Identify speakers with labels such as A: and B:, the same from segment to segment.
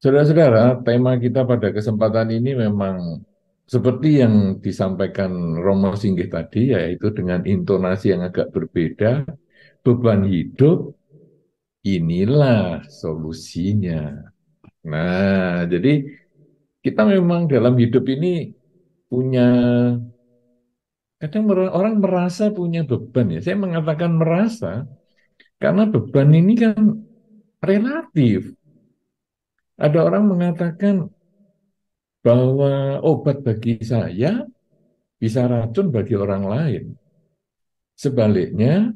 A: Saudara-saudara, tema kita pada kesempatan ini memang seperti yang disampaikan Romo Singgih tadi, yaitu dengan intonasi yang agak berbeda, beban hidup, inilah solusinya. Nah, jadi kita memang dalam hidup ini punya, kadang orang merasa punya beban ya. Saya mengatakan merasa, karena beban ini kan relatif. Ada orang mengatakan bahwa obat bagi saya bisa racun bagi orang lain. Sebaliknya,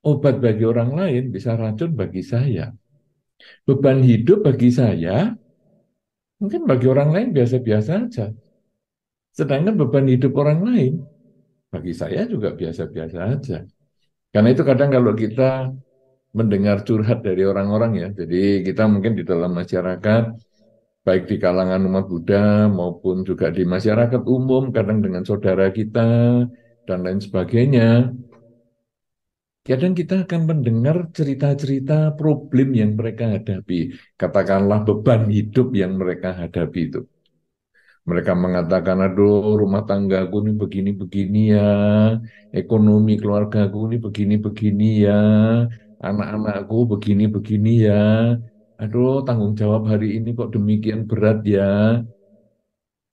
A: obat bagi orang lain bisa racun bagi saya. Beban hidup bagi saya, mungkin bagi orang lain biasa-biasa aja. Sedangkan beban hidup orang lain, bagi saya juga biasa-biasa aja. Karena itu kadang kalau kita mendengar curhat dari orang-orang ya, jadi kita mungkin di dalam masyarakat, baik di kalangan umat Buddha maupun juga di masyarakat umum, kadang dengan saudara kita, dan lain sebagainya, kadang kita akan mendengar cerita-cerita problem yang mereka hadapi. Katakanlah beban hidup yang mereka hadapi itu. Mereka mengatakan, aduh rumah tanggaku ini begini-begini ya, ekonomi keluargaku ini begini-begini ya, anak-anakku begini-begini ya, aduh tanggung jawab hari ini kok demikian berat ya.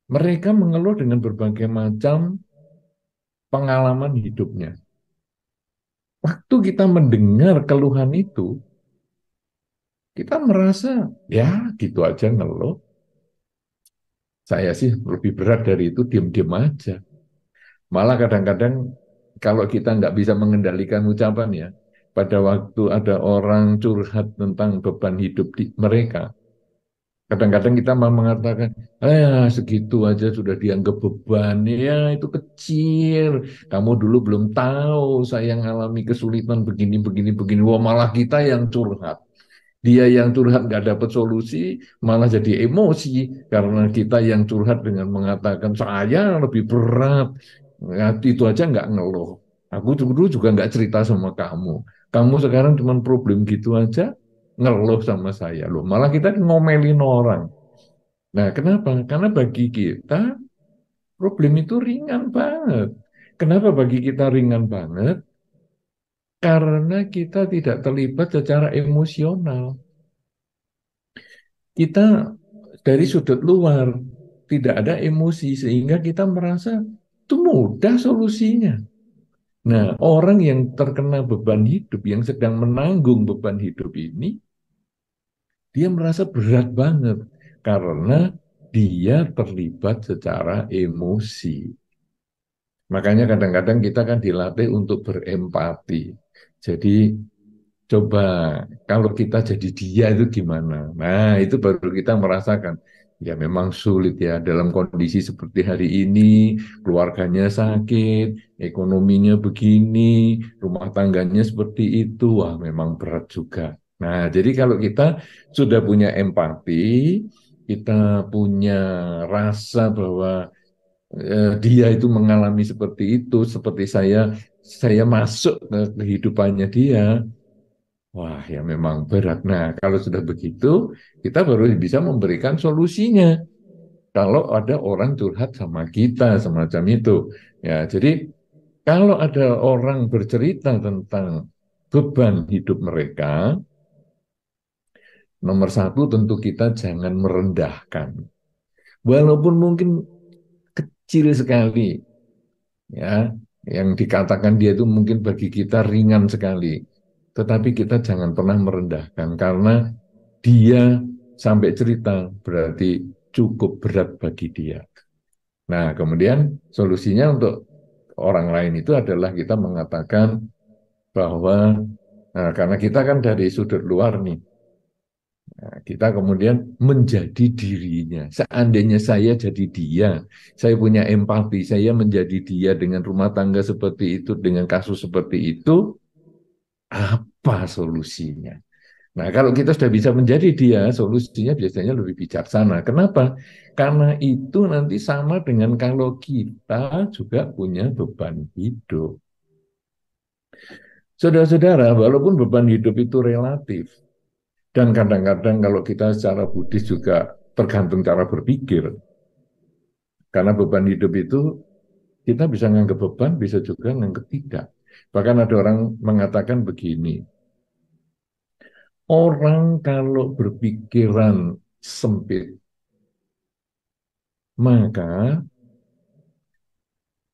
A: Mereka mengeluh dengan berbagai macam pengalaman hidupnya. Waktu kita mendengar keluhan itu, kita merasa, ya gitu aja ngeluh. Saya sih lebih berat dari itu, diam-diam aja. Malah kadang-kadang kalau kita nggak bisa mengendalikan ucapan ya, pada waktu ada orang curhat tentang beban hidup mereka, kadang-kadang kita mau mengatakan, segitu aja sudah dianggap beban, ya itu kecil. Kamu dulu belum tahu saya ngalami kesulitan begini, begini, begini. Wah, malah kita yang curhat. Dia yang curhat nggak dapat solusi, malah jadi emosi karena kita yang curhat dengan mengatakan saya lebih berat. Ya, itu aja nggak ngeluh. Aku dulu juga nggak cerita sama kamu. Kamu sekarang cuma problem gitu aja ngeluh sama saya loh. Malah kita ngomelin orang. Nah, kenapa? Karena bagi kita problem itu ringan banget. Kenapa bagi kita ringan banget? Karena kita tidak terlibat secara emosional. Kita dari sudut luar tidak ada emosi sehingga kita merasa itu mudah solusinya. Nah, orang yang terkena beban hidup, yang sedang menanggung beban hidup ini, dia merasa berat banget karena dia terlibat secara emosi. Makanya kadang-kadang kita kan dilatih untuk berempati. Jadi coba kalau kita jadi dia itu gimana? Nah, itu baru kita merasakan. Ya memang sulit ya dalam kondisi seperti hari ini, keluarganya sakit, ekonominya begini, rumah tangganya seperti itu, wah memang berat juga. Nah, jadi kalau kita sudah punya empati, kita punya rasa bahwa dia itu mengalami seperti itu, seperti saya masuk ke kehidupannya dia. Wah, ya memang berat. Nah, kalau sudah begitu, kita baru bisa memberikan solusinya. Kalau ada orang curhat sama kita, semacam itu. Ya, jadi kalau ada orang bercerita tentang beban hidup mereka, nomor satu tentu kita jangan merendahkan. Walaupun mungkin kecil sekali, ya, yang dikatakan dia itu mungkin bagi kita ringan sekali. Tetapi kita jangan pernah merendahkan, karena dia sampai cerita berarti cukup berat bagi dia. Nah, kemudian solusinya untuk orang lain itu adalah kita mengatakan bahwa karena kita kan dari sudut luar nih, kita kemudian menjadi dirinya. Seandainya saya jadi dia, saya punya empati, saya menjadi dia dengan rumah tangga seperti itu, dengan kasus seperti itu, apa solusinya? Nah, kalau kita sudah bisa menjadi dia, solusinya biasanya lebih bijaksana. Kenapa? Karena itu nanti sama dengan kalau kita juga punya beban hidup. Saudara-saudara, walaupun beban hidup itu relatif, Dan kadang-kadang kalau kita secara Buddhis juga tergantung cara berpikir. Karena beban hidup itu kita bisa nganggap beban, bisa juga nganggap tidak. Bahkan ada orang mengatakan begini, orang kalau berpikiran sempit, maka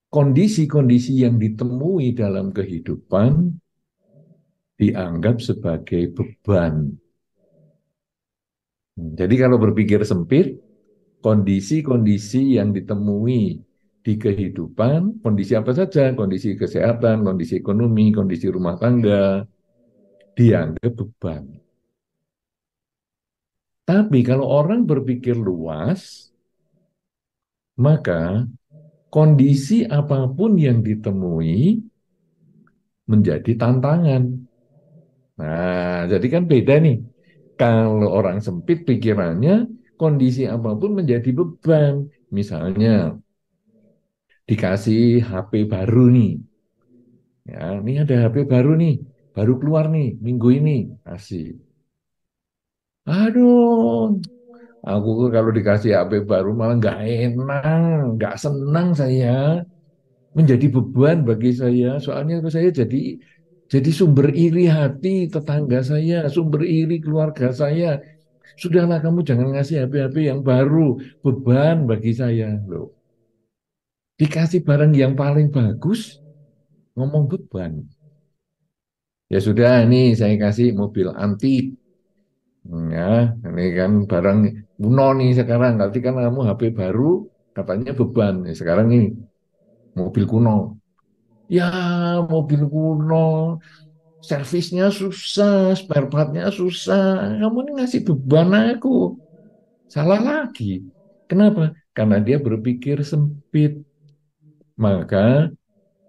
A: kondisi-kondisi yang ditemui dalam kehidupan dianggap sebagai beban. Jadi kalau berpikir sempit, kondisi-kondisi yang ditemui di kehidupan, kondisi apa saja, kondisi kesehatan, kondisi ekonomi, kondisi rumah tangga, dianggap beban. Tapi kalau orang berpikir luas, maka kondisi apapun yang ditemui menjadi tantangan. Nah, jadi kan beda nih. Kalau orang sempit pikirannya, kondisi apapun menjadi beban. Misalnya, dikasih HP baru nih. Ya, ini ada HP baru nih, baru keluar nih, minggu ini. Kasih. Aduh, aku kalau dikasih HP baru malah nggak enak, nggak senang saya. Menjadi beban bagi saya. Soalnya saya jadi sumber iri hati tetangga saya, sumber iri keluarga saya. Sudahlah kamu jangan ngasih HP-HP yang baru, beban bagi saya. Loh, dikasih barang yang paling bagus, ngomong beban. Ya sudah, ini saya kasih mobil antik. Ya, ini kan barang kuno nih sekarang. Nanti kan kamu HP baru, katanya beban. Ya, sekarang ini mobil kuno. Ya, mobil kuno, servisnya susah, spare partnya susah. Kamu ini ngasih beban aku. Salah lagi. Kenapa? Karena dia berpikir sempit. Maka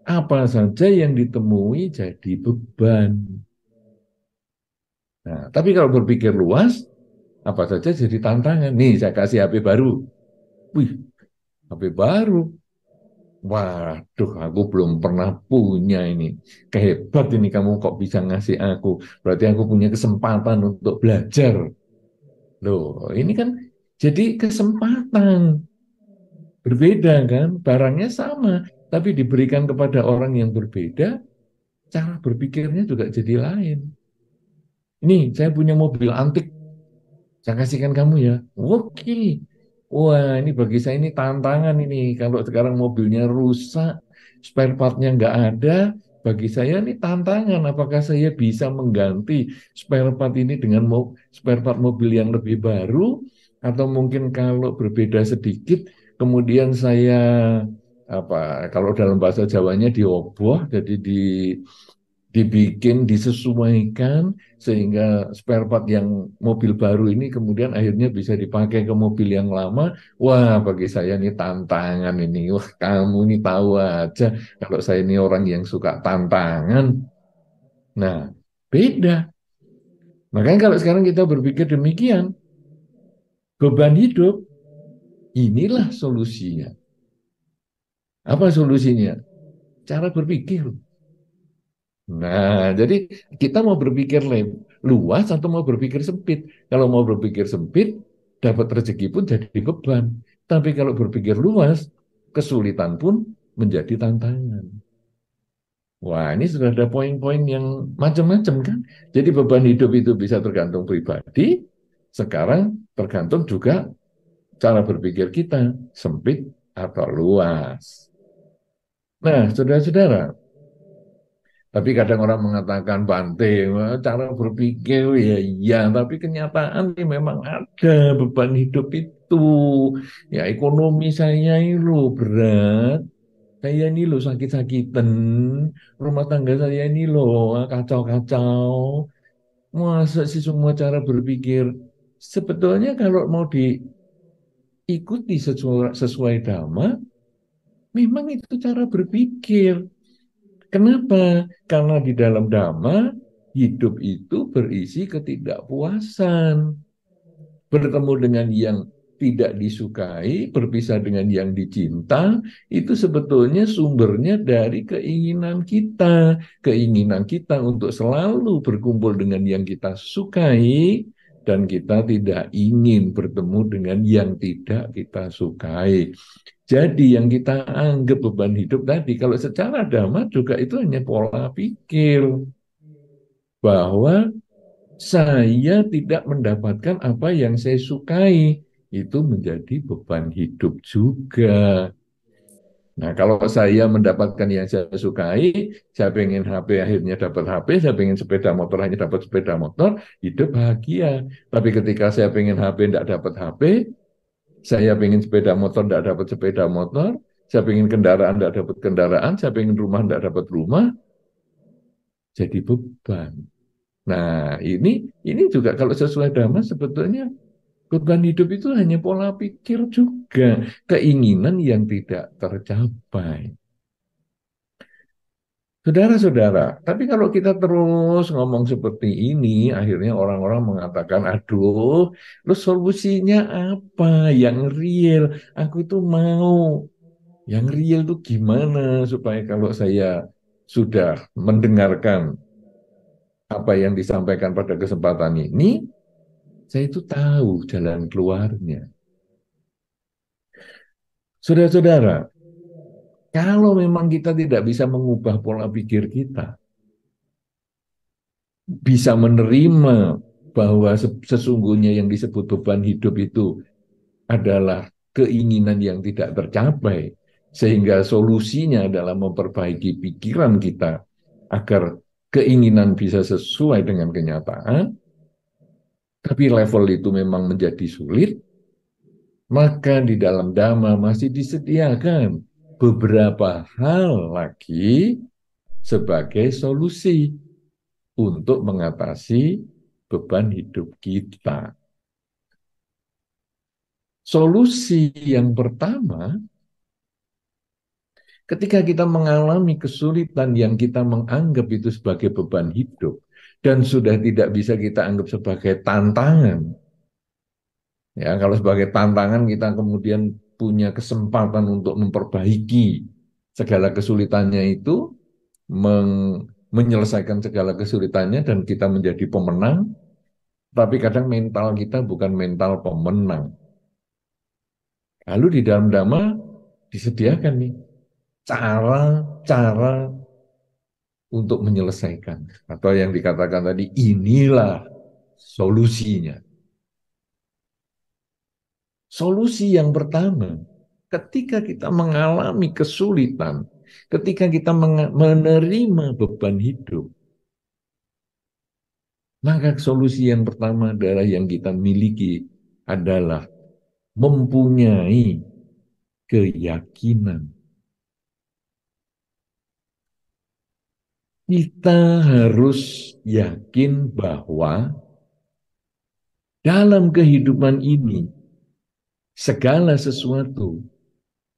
A: apa saja yang ditemui jadi beban. Nah, tapi kalau berpikir luas, apa saja jadi tantangan. Nih, saya kasih HP baru. Wih, HP baru. Waduh, aku belum pernah punya ini. Kehebat ini kamu kok bisa ngasih aku. Berarti aku punya kesempatan untuk belajar. Loh, ini kan jadi kesempatan. Berbeda kan? Barangnya sama, tapi diberikan kepada orang yang berbeda, cara berpikirnya juga jadi lain. Ini saya punya mobil antik, saya kasihkan kamu ya. Oke. Wah, ini bagi saya ini tantangan ini. Kalau sekarang mobilnya rusak, spare partnya nggak ada, bagi saya ini tantangan. Apakah saya bisa mengganti spare part ini dengan spare part mobil yang lebih baru, atau mungkin kalau berbeda sedikit, kemudian saya apa? Kalau dalam bahasa Jawanya dioboh, jadi dibikin, disesuaikan sehingga spare part yang mobil baru ini kemudian akhirnya bisa dipakai ke mobil yang lama. Wah, bagi saya ini tantangan ini. Wah, kamu ini tahu aja kalau saya ini orang yang suka tantangan. Nah, beda. Makanya kalau sekarang kita berpikir demikian, beban hidup, inilah solusinya. Apa solusinya? Cara berpikir. Nah, jadi kita mau berpikir luas atau mau berpikir sempit. Kalau mau berpikir sempit, dapat rezeki pun jadi beban. Tapi kalau berpikir luas, kesulitan pun menjadi tantangan. Wah, ini sudah ada poin-poin yang macam-macam kan. Jadi beban hidup itu bisa tergantung pribadi, sekarang tergantung juga cara berpikir kita, sempit atau luas. Nah, saudara-saudara, tapi kadang orang mengatakan Bante, "Wah, cara berpikir ya iya, tapi kenyataan ini memang ada beban hidup itu. Ya ekonomi saya ini loh berat, saya ini loh sakit-sakitan, rumah tangga saya ini loh kacau-kacau. Masa sih semua cara berpikir? Sebetulnya kalau mau diikuti sesuai dhamma, memang itu cara berpikir. Kenapa? Karena di dalam dhamma, hidup itu berisi ketidakpuasan. Bertemu dengan yang tidak disukai, berpisah dengan yang dicinta, itu sebetulnya sumbernya dari keinginan kita. Keinginan kita untuk selalu berkumpul dengan yang kita sukai, dan kita tidak ingin bertemu dengan yang tidak kita sukai. Jadi yang kita anggap beban hidup tadi, kalau secara dhamma juga itu hanya pola pikir bahwa saya tidak mendapatkan apa yang saya sukai. Itu menjadi beban hidup juga. Nah, kalau saya mendapatkan yang saya sukai, saya pengen HP akhirnya dapat HP, saya pengen sepeda motor hanya dapat sepeda motor, hidup bahagia. Tapi ketika saya pengen HP tidak dapat HP, saya pengen sepeda motor tidak dapat sepeda motor, saya pengen kendaraan tidak dapat kendaraan, saya pengen rumah tidak dapat rumah, jadi beban. Nah, ini juga kalau sesuai Dhamma sebetulnya beban hidup itu hanya pola pikir juga, keinginan yang tidak tercapai. Saudara-saudara, tapi kalau kita terus ngomong seperti ini, akhirnya orang-orang mengatakan, aduh, lu solusinya apa yang real? Aku itu mau. Yang real itu gimana supaya kalau saya sudah mendengarkan apa yang disampaikan pada kesempatan ini, saya itu tahu jalan keluarnya. Saudara-saudara, kalau memang kita tidak bisa mengubah pola pikir kita, bisa menerima bahwa sesungguhnya yang disebut beban hidup itu adalah keinginan yang tidak tercapai, sehingga solusinya adalah memperbaiki pikiran kita agar keinginan bisa sesuai dengan kenyataan, tapi level itu memang menjadi sulit, maka di dalam Dhamma masih disediakan beberapa hal lagi sebagai solusi untuk mengatasi beban hidup kita. Solusi yang pertama, ketika kita mengalami kesulitan yang kita menganggap itu sebagai beban hidup dan sudah tidak bisa kita anggap sebagai tantangan, ya, kalau sebagai tantangan kita kemudian punya kesempatan untuk memperbaiki segala kesulitannya itu, menyelesaikan segala kesulitannya dan kita menjadi pemenang, tapi kadang mental kita bukan mental pemenang. Lalu di dalam Dhamma disediakan nih cara-cara untuk menyelesaikan. Atau yang dikatakan tadi, inilah solusinya. Solusi yang pertama, ketika kita mengalami kesulitan, ketika kita menerima beban hidup, maka solusi yang pertama adalah yang kita miliki adalah mempunyai keyakinan. Kita harus yakin bahwa dalam kehidupan ini segala sesuatu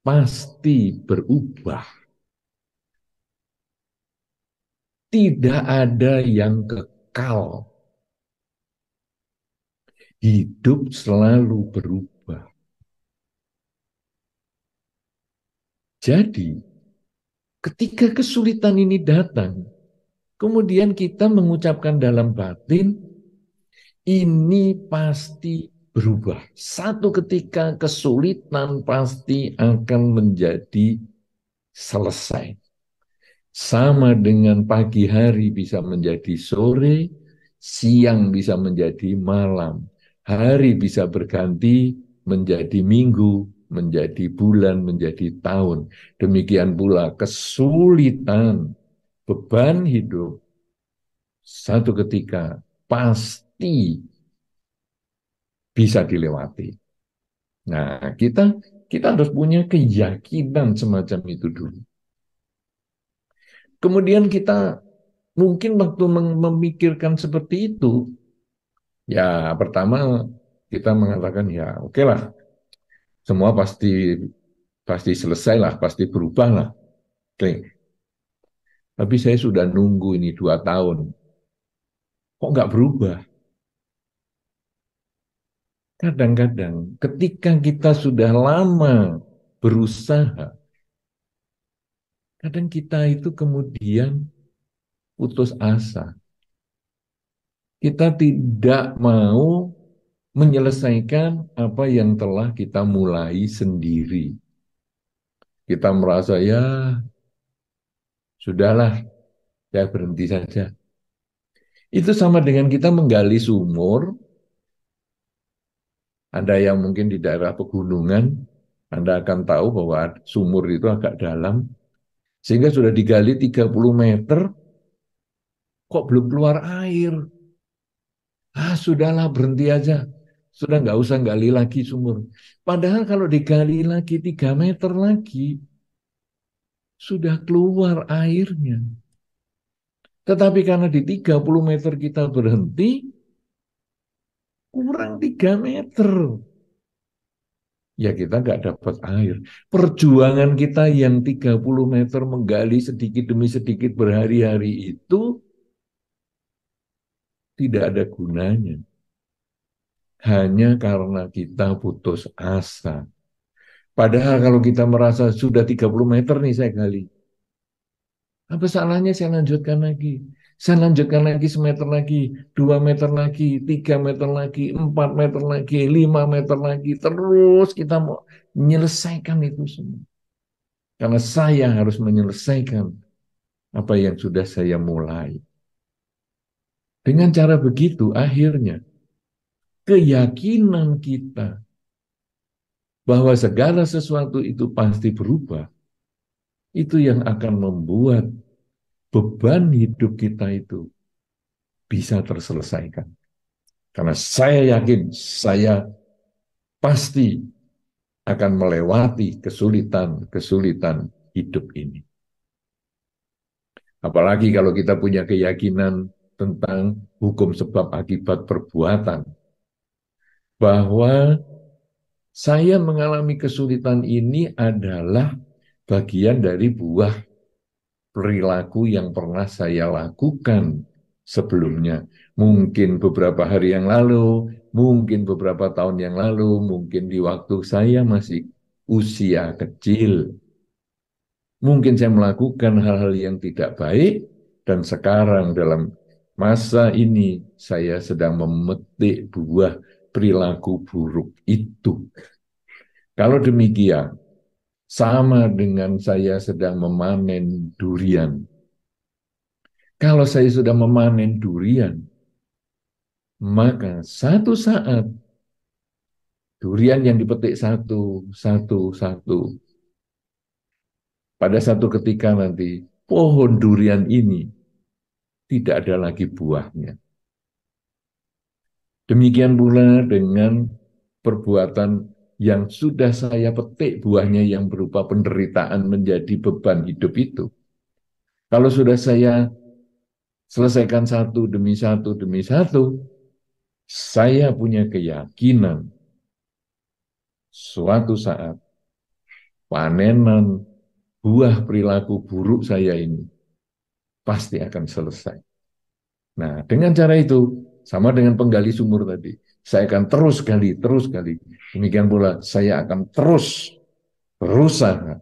A: pasti berubah. Tidak ada yang kekal. Hidup selalu berubah. Jadi, ketika kesulitan ini datang, kemudian kita mengucapkan dalam batin, ini pasti berubah. Satu ketika kesulitan pasti akan menjadi selesai. Sama dengan pagi hari bisa menjadi sore, siang bisa menjadi malam. Hari bisa berganti menjadi minggu, menjadi bulan, menjadi tahun. Demikian pula kesulitan, beban hidup, satu ketika pasti bisa dilewati. Nah, kita harus punya keyakinan semacam itu dulu. Kemudian kita mungkin waktu memikirkan seperti itu, ya pertama kita mengatakan ya oke lah, semua pasti pasti selesai lah, pasti berubah lah. Oke. Tapi saya sudah nunggu ini 2 tahun, kok nggak berubah? Kadang-kadang ketika kita sudah lama berusaha, kadang kita itu kemudian putus asa. Kita tidak mau menyelesaikan apa yang telah kita mulai sendiri. Kita merasa ya sudahlah, saya berhenti saja. Itu sama dengan kita menggali sumur. Anda yang mungkin di daerah pegunungan, Anda akan tahu bahwa sumur itu agak dalam, sehingga sudah digali 30 meter, kok belum keluar air. Ah, sudahlah, berhenti aja. Sudah nggak usah gali lagi sumur. Padahal kalau digali lagi 3 meter lagi, sudah keluar airnya. Tetapi karena di 30 meter kita berhenti, kurang 3 meter. Ya kita nggak dapat air. Perjuangan kita yang 30 meter menggali sedikit demi sedikit berhari-hari itu tidak ada gunanya. Hanya karena kita putus asa. Padahal kalau kita merasa sudah 30 meter nih saya gali. Apa salahnya saya lanjutkan lagi? Saya lanjutkan lagi semeter lagi, 2 meter lagi, 3 meter lagi, 4 meter lagi, 5 meter lagi. Terus kita mau menyelesaikan itu semua. Karena saya harus menyelesaikan apa yang sudah saya mulai. Dengan cara begitu, akhirnya keyakinan kita bahwa segala sesuatu itu pasti berubah, itu yang akan membuat beban hidup kita itu bisa terselesaikan. Karena saya yakin, saya pasti akan melewati kesulitan-kesulitan hidup ini. Apalagi kalau kita punya keyakinan tentang hukum sebab akibat perbuatan, bahwa saya mengalami kesulitan ini adalah bagian dari buah perilaku yang pernah saya lakukan sebelumnya. Mungkin beberapa hari yang lalu, mungkin beberapa tahun yang lalu, mungkin di waktu saya masih usia kecil. Mungkin saya melakukan hal-hal yang tidak baik, dan sekarang dalam masa ini saya sedang memetik buah perilaku buruk itu. Kalau demikian, sama dengan saya sedang memanen durian. Kalau saya sudah memanen durian, maka satu saat durian yang dipetik satu, pada satu ketika nanti pohon durian ini tidak ada lagi buahnya. Demikian pula dengan perbuatan yang sudah saya petik buahnya yang berupa penderitaan menjadi beban hidup itu. Kalau sudah saya selesaikan satu demi satu demi satu, saya punya keyakinan suatu saat panenan buah perilaku buruk saya ini pasti akan selesai. Nah, dengan cara itu, sama dengan penggali sumur tadi, saya akan terus gali, terus gali. Demikian pula, saya akan terus berusaha.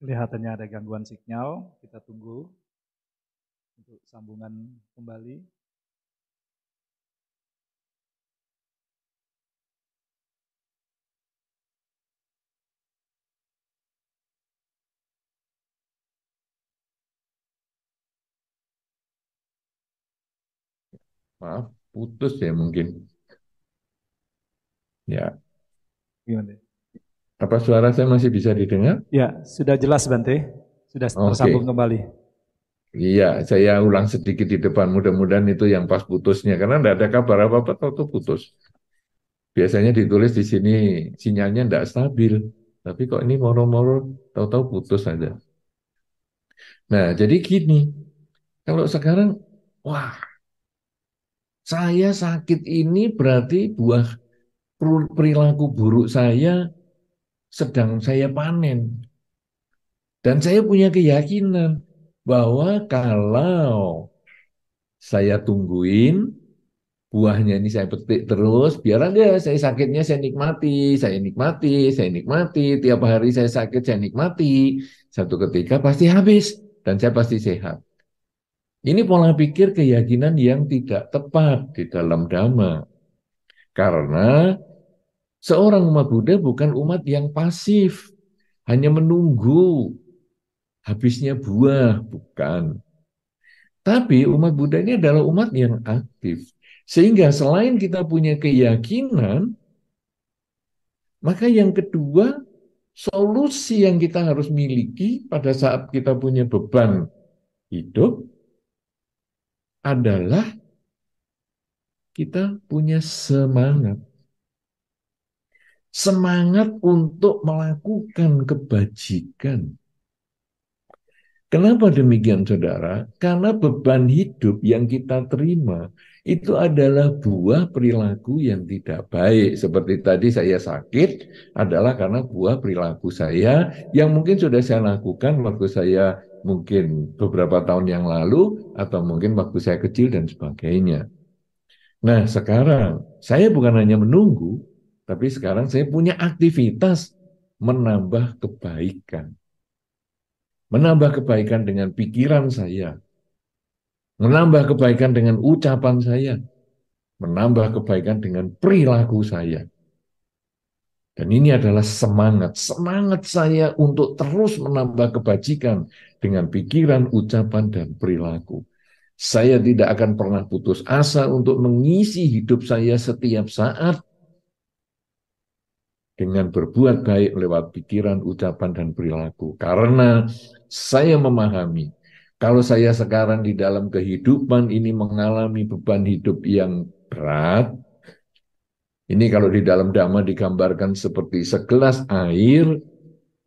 B: Kelihatannya ada gangguan sinyal, kita tunggu untuk sambungan kembali.
A: Maaf, putus ya mungkin. Ya,
B: Gimana?
A: apa suara saya masih bisa didengar?
B: Ya, sudah jelas Bante, sudah tersambung
A: Oke.
B: kembali.
A: Iya, saya ulang sedikit di depan. Mudah-mudahan itu yang pas putusnya. Karena tidak ada kabar apa-apa, tahu-tahu putus. Biasanya ditulis di sini sinyalnya tidak stabil. Tapi kok ini moro-moro, tahu-tahu putus saja. Nah, jadi gini, kalau sekarang, wah, saya sakit ini berarti buah perilaku buruk saya sedang saya panen. Dan saya punya keyakinan bahwa kalau saya tungguin buahnya ini saya petik terus, biar aja saya sakitnya saya nikmati, saya nikmati, tiap hari saya sakit saya nikmati, satu ketika pasti habis dan saya pasti sehat. Ini pola pikir keyakinan yang tidak tepat di dalam Dhamma. Karena seorang umat Buddha bukan umat yang pasif, hanya menunggu habisnya buah, bukan. Tapi umat Buddha ini adalah umat yang aktif. Sehingga selain kita punya keyakinan, maka yang kedua, solusi yang kita harus miliki pada saat kita punya beban hidup adalah kita punya semangat. Semangat untuk melakukan kebajikan. Kenapa demikian, saudara? Karena beban hidup yang kita terima itu adalah buah perilaku yang tidak baik. Seperti tadi saya sakit adalah karena buah perilaku saya yang mungkin sudah saya lakukan waktu saya mungkin beberapa tahun yang lalu atau mungkin waktu saya kecil dan sebagainya. Nah, sekarang saya bukan hanya menunggu, tapi sekarang saya punya aktivitas menambah kebaikan. Menambah kebaikan dengan pikiran saya, menambah kebaikan dengan ucapan saya, menambah kebaikan dengan perilaku saya. Dan ini adalah semangat saya untuk terus menambah kebajikan dengan pikiran, ucapan, dan perilaku. Saya tidak akan pernah putus asa untuk mengisi hidup saya setiap saat dengan berbuat baik lewat pikiran, ucapan, dan perilaku. Karena saya memahami, kalau saya sekarang di dalam kehidupan ini mengalami beban hidup yang berat, ini kalau di dalam Dhamma digambarkan seperti segelas air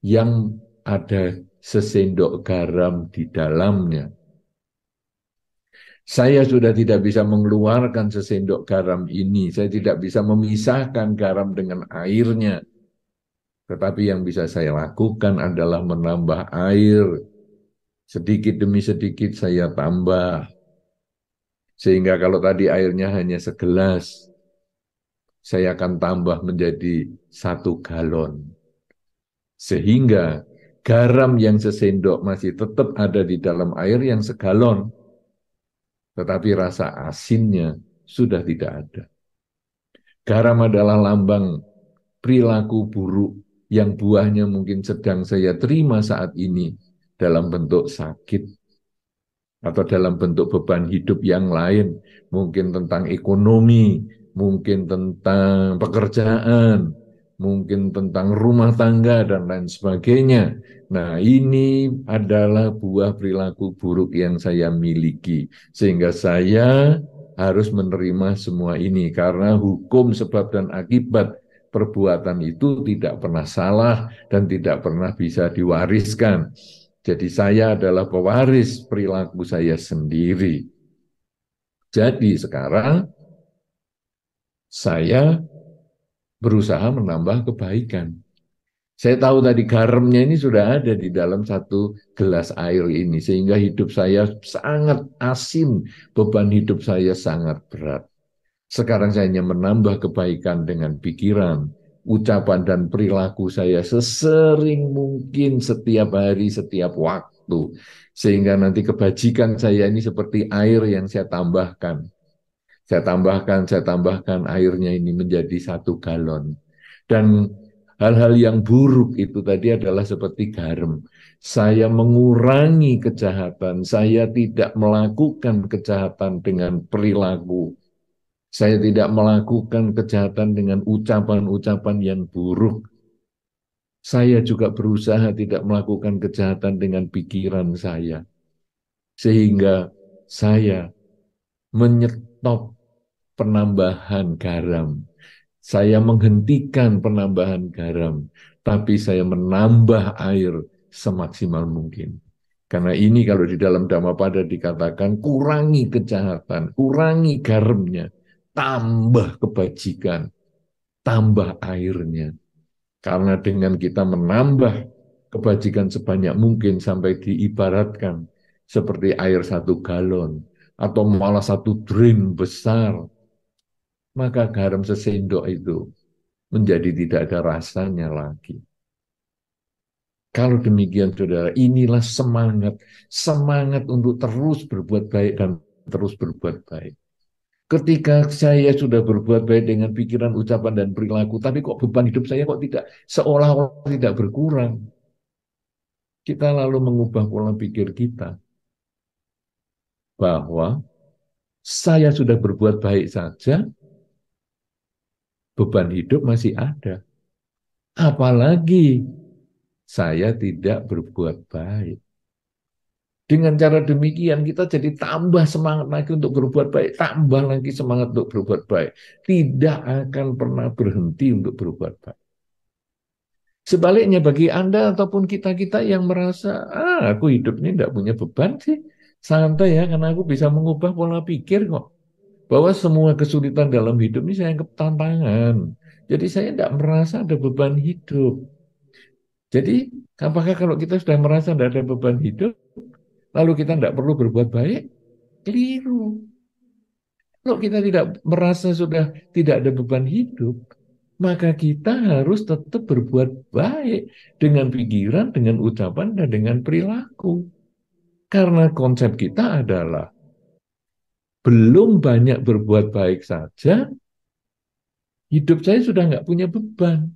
A: yang ada sesendok garam di dalamnya. Saya sudah tidak bisa mengeluarkan sesendok garam ini. Saya tidak bisa memisahkan garam dengan airnya. Tetapi yang bisa saya lakukan adalah menambah air. Sedikit demi sedikit saya tambah. Sehingga kalau tadi airnya hanya segelas, saya akan tambah menjadi 1 galon. Sehingga garam yang sesendok masih tetap ada di dalam air yang segalon. Tetapi rasa asinnya sudah tidak ada. Garam adalah lambang perilaku buruk yang buahnya mungkin sedang saya terima saat ini dalam bentuk sakit atau dalam bentuk beban hidup yang lain, mungkin tentang ekonomi, mungkin tentang pekerjaan, mungkin tentang rumah tangga dan lain sebagainya. Nah, ini adalah buah perilaku buruk yang saya miliki, sehingga saya harus menerima semua ini karena hukum sebab dan akibat perbuatan itu tidak pernah salah dan tidak pernah bisa diwariskan. Jadi saya adalah pewaris perilaku saya sendiri. Jadi sekarang saya berusaha menambah kebaikan. Saya tahu tadi garamnya ini sudah ada di dalam 1 gelas air ini, sehingga hidup saya sangat asin, beban hidup saya sangat berat. Sekarang saya hanya menambah kebaikan dengan pikiran, ucapan dan perilaku saya sesering mungkin setiap hari, setiap waktu. Sehingga nanti kebajikan saya ini seperti air yang saya tambahkan. Saya tambahkan airnya ini menjadi 1 galon. Dan hal-hal yang buruk itu tadi adalah seperti garam. Saya mengurangi kejahatan, saya tidak melakukan kejahatan dengan perilaku. Saya tidak melakukan kejahatan dengan ucapan-ucapan yang buruk. Saya juga berusaha tidak melakukan kejahatan dengan pikiran saya. Sehingga saya menyetop penambahan garam. Saya menghentikan penambahan garam. Tapi saya menambah air semaksimal mungkin. Karena ini kalau di dalam Dhammapada dikatakan kurangi kejahatan, kurangi garamnya, tambah kebajikan, tambah airnya. Karena dengan kita menambah kebajikan sebanyak mungkin sampai diibaratkan seperti air 1 galon atau malah 1 drum besar, maka garam sesendok itu menjadi tidak ada rasanya lagi. Kalau demikian, saudara, inilah semangat, semangat untuk terus berbuat baik dan terus berbuat baik. Ketika saya sudah berbuat baik dengan pikiran, ucapan, dan perilaku, tapi kok beban hidup saya kok tidak seolah-olah tidak berkurang. Kita lalu mengubah pola pikir kita bahwa saya sudah berbuat baik saja, beban hidup masih ada. Apalagi saya tidak berbuat baik. Dengan cara demikian kita jadi tambah semangat lagi untuk berbuat baik, tambah lagi semangat untuk berbuat baik. Tidak akan pernah berhenti untuk berbuat baik. Sebaliknya bagi Anda ataupun kita-kita yang merasa, aku hidupnya tidak punya beban sih, santai ya, karena aku bisa mengubah pola pikir kok. Bahwa semua kesulitan dalam hidup ini saya anggap tantangan. Jadi saya tidak merasa ada beban hidup. Jadi apakah kalau kita sudah merasa tidak ada beban hidup, lalu kita tidak perlu berbuat baik? Keliru. Kalau kita tidak merasa sudah tidak ada beban hidup, maka kita harus tetap berbuat baik dengan pikiran, dengan ucapan, dan dengan perilaku. Karena konsep kita adalah belum banyak berbuat baik saja, hidup saya sudah nggak punya beban.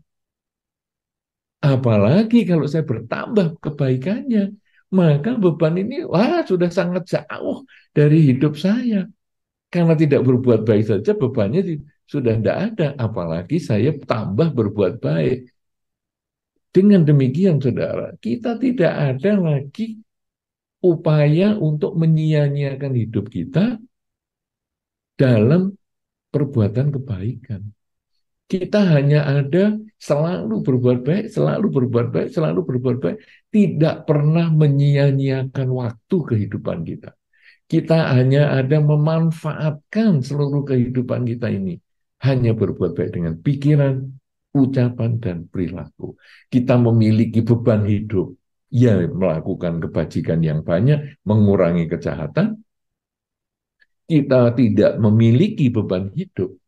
A: Apalagi kalau saya bertambah kebaikannya, maka beban ini sudah sangat jauh dari hidup saya. Karena tidak berbuat baik saja bebannya sudah tidak ada, apalagi saya tambah berbuat baik. Dengan demikian, saudara, kita tidak ada lagi upaya untuk menyia-nyiakan hidup kita dalam perbuatan kebaikan. Kita hanya ada selalu berbuat baik, selalu berbuat baik, selalu berbuat baik, tidak pernah menyia-nyiakan waktu kehidupan kita. Kita hanya ada memanfaatkan seluruh kehidupan kita ini. Hanya berbuat baik dengan pikiran, ucapan, dan perilaku. Kita memiliki beban hidup. Ya, melakukan kebajikan yang banyak, mengurangi kejahatan. Kita tidak memiliki beban hidup.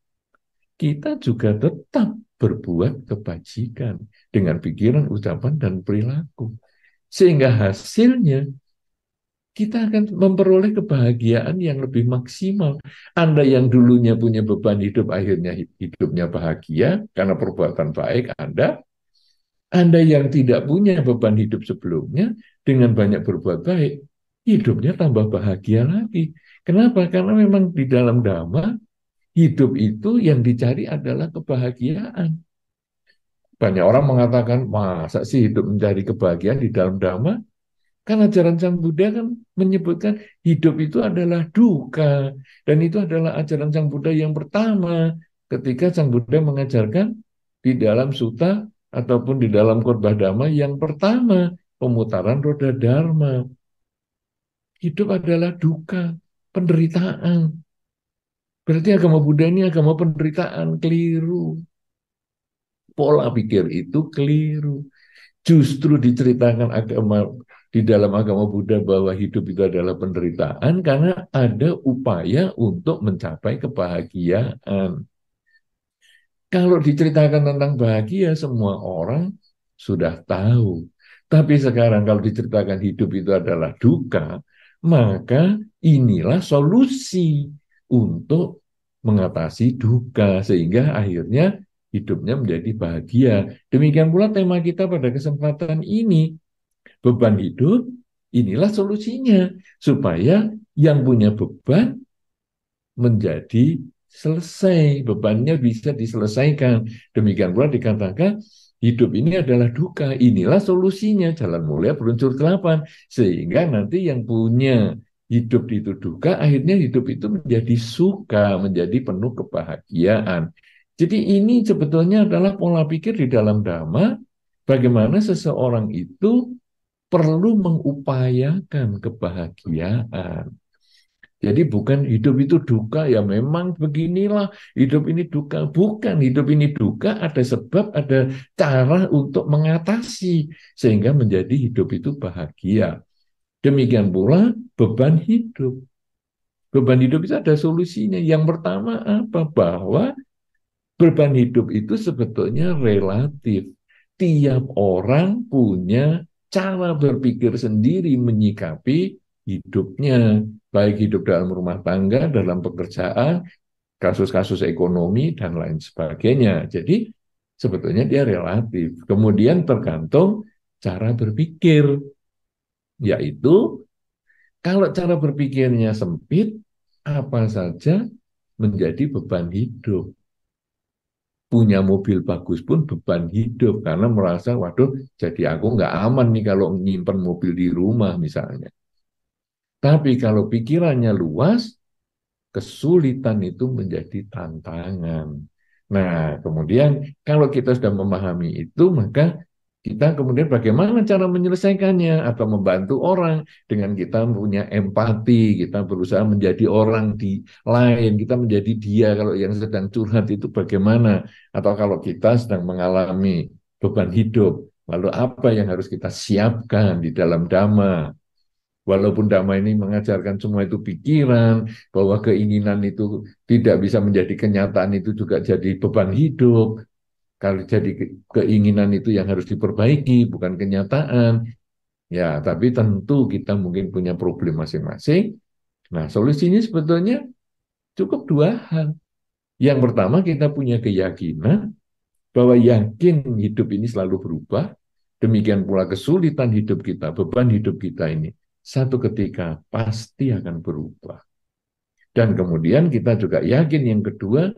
A: Kita juga tetap berbuat kebajikan dengan pikiran, ucapan, dan perilaku. Sehingga hasilnya kita akan memperoleh kebahagiaan yang lebih maksimal. Anda yang dulunya punya beban hidup, akhirnya hidupnya bahagia karena perbuatan baik Anda. Anda yang tidak punya beban hidup sebelumnya, dengan banyak berbuat baik, hidupnya tambah bahagia lagi. Kenapa? Karena memang di dalam Dhamma, hidup itu yang dicari adalah kebahagiaan. Banyak orang mengatakan, masa sih hidup mencari kebahagiaan di dalam Dhamma? Kan ajaran Sang Buddha kan menyebutkan hidup itu adalah duka. Dan itu adalah ajaran Sang Buddha yang pertama ketika Sang Buddha mengajarkan di dalam sutta ataupun di dalam khotbah Dhamma yang pertama, pemutaran roda Dharma. Hidup adalah duka, penderitaan. Berarti agama Buddha ini agama penderitaan, keliru. Pola pikir itu keliru. Justru diceritakan agama di dalam agama Buddha bahwa hidup itu adalah penderitaan karena ada upaya untuk mencapai kebahagiaan. Kalau diceritakan tentang bahagia, semua orang sudah tahu. Tapi sekarang kalau diceritakan hidup itu adalah duka, maka inilah solusi untuk mengatasi duka sehingga akhirnya hidupnya menjadi bahagia. Demikian pula tema kita pada kesempatan ini, beban hidup, inilah solusinya supaya yang punya beban menjadi selesai, bebannya bisa diselesaikan. Demikian pula dikatakan hidup ini adalah duka, inilah solusinya, jalan mulia peluncur delapan, sehingga nanti yang punya hidup itu duka, akhirnya hidup itu menjadi suka, menjadi penuh kebahagiaan. Jadi ini sebetulnya adalah pola pikir di dalam Dhamma, bagaimana seseorang itu perlu mengupayakan kebahagiaan. Jadi bukan hidup itu duka, ya memang beginilah hidup ini duka. Bukan, hidup ini duka ada sebab, ada cara untuk mengatasi sehingga menjadi hidup itu bahagia. Demikian pula beban hidup. Beban hidup itu ada solusinya. Yang pertama apa? Bahwa beban hidup itu sebetulnya relatif. Tiap orang punya cara berpikir sendiri menyikapi hidupnya, baik hidup dalam rumah tangga, dalam pekerjaan, kasus-kasus ekonomi, dan lain sebagainya. Jadi sebetulnya dia relatif. Kemudian tergantung cara berpikir, yaitu kalau cara berpikirnya sempit, apa saja menjadi beban hidup. Punya mobil bagus pun beban hidup karena merasa, waduh, jadi aku nggak aman nih kalau nyimpen mobil di rumah misalnya. Tapi kalau pikirannya luas, kesulitan itu menjadi tantangan. Nah, kemudian kalau kita sudah memahami itu, maka kita kemudian bagaimana cara menyelesaikannya atau membantu orang dengan kita punya empati, kita berusaha menjadi orang di lain, kita menjadi dia kalau yang sedang curhat itu bagaimana, atau kalau kita sedang mengalami beban hidup, lalu apa yang harus kita siapkan di dalam Dhamma. Walaupun Dhamma ini mengajarkan semua itu pikiran, bahwa keinginan itu tidak bisa menjadi kenyataan, itu juga jadi beban hidup. Kalau jadi keinginan itu yang harus diperbaiki, bukan kenyataan. Ya, tapi tentu kita mungkin punya problem masing-masing. Nah, solusinya sebetulnya cukup dua hal. Yang pertama, kita punya keyakinan bahwa yakin hidup ini selalu berubah. Demikian pula kesulitan hidup kita, beban hidup kita ini satu ketika pasti akan berubah. Dan kemudian kita juga yakin yang kedua,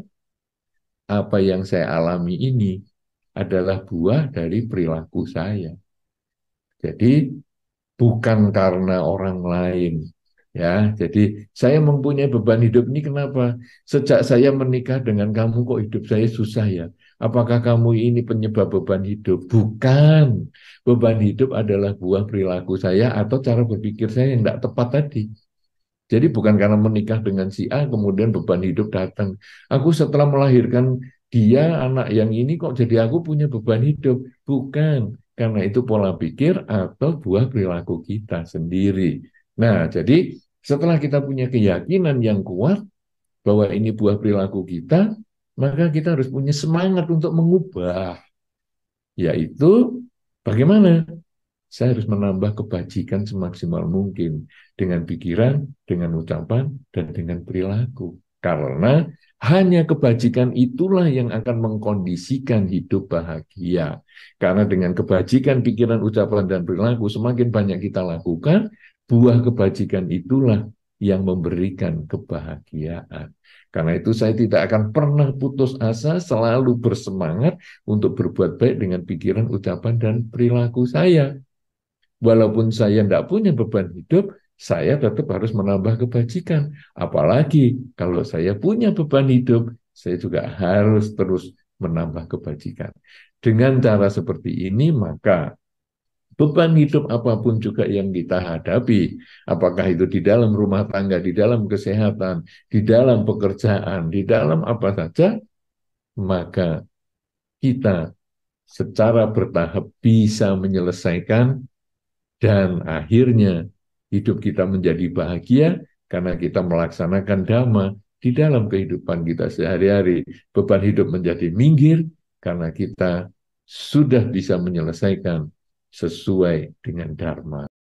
A: apa yang saya alami ini adalah buah dari perilaku saya. Jadi bukan karena orang lain. Ya, jadi saya mempunyai beban hidup ini kenapa? Sejak saya menikah dengan kamu kok hidup saya susah ya? Apakah kamu ini penyebab beban hidup? Bukan. Beban hidup adalah buah perilaku saya atau cara berpikir saya yang tidak tepat tadi. Jadi bukan karena menikah dengan si A kemudian beban hidup datang. Aku setelah melahirkan dia, anak yang ini kok jadi aku punya beban hidup. Bukan. Karena itu pola pikir atau buah perilaku kita sendiri. Nah, jadi setelah kita punya keyakinan yang kuat bahwa ini buah perilaku kita, maka kita harus punya semangat untuk mengubah. Yaitu bagaimana? Saya harus menambah kebajikan semaksimal mungkin dengan pikiran, dengan ucapan, dan dengan perilaku. Karena hanya kebajikan itulah yang akan mengkondisikan hidup bahagia. Karena dengan kebajikan, pikiran, ucapan, dan perilaku semakin banyak kita lakukan, buah kebajikan itulah yang memberikan kebahagiaan. Karena itu saya tidak akan pernah putus asa, selalu bersemangat untuk berbuat baik dengan pikiran, ucapan, dan perilaku saya. Walaupun saya tidak punya beban hidup, saya tetap harus menambah kebajikan. Apalagi kalau saya punya beban hidup, saya juga harus terus menambah kebajikan. Dengan cara seperti ini, maka beban hidup apapun juga yang kita hadapi, apakah itu di dalam rumah tangga, di dalam kesehatan, di dalam pekerjaan, di dalam apa saja, maka kita secara bertahap bisa menyelesaikan dan akhirnya hidup kita menjadi bahagia karena kita melaksanakan Dhamma di dalam kehidupan kita sehari-hari. Beban hidup menjadi minggir karena kita sudah bisa menyelesaikan sesuai dengan Dharma.